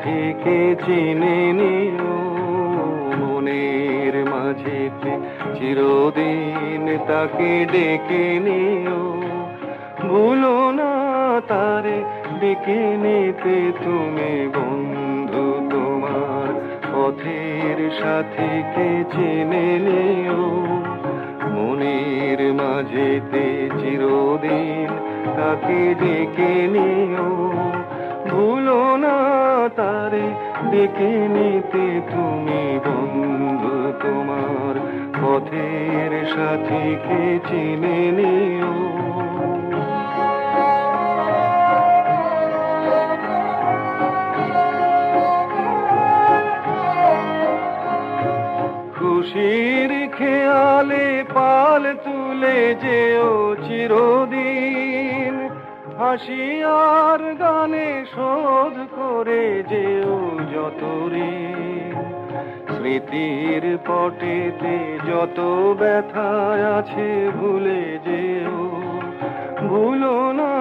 সাথীকে চিনে নিও, মনের মাঝেতে চিরদিন তাকে ডেকে নিও। ভুলো না তারে ডেকে নিতে তুমি বন্ধু তোমার পথের সাথীকে চিনে নিও। মনের মাঝেতে চিরদিন তাকে ডেকে নিও। ভুলো না তারে ডেকে নিতে তুমি বন্ধু তোমার পথের সাথীকে চিনে নিও। খুশির খেয়ালে পাল তুলে যেও চিরদিন, হাসি আর গানে শোধ করে যেও যত ঋণ। স্মৃতির পটেতে যত ব্যথা আছে ভুলে যেও। ভুলো না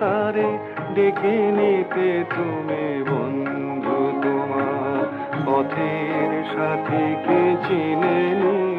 তারে ডেকে নিতে তুমি বন্ধু তোমার পথের সাথীকে চিনে নিও।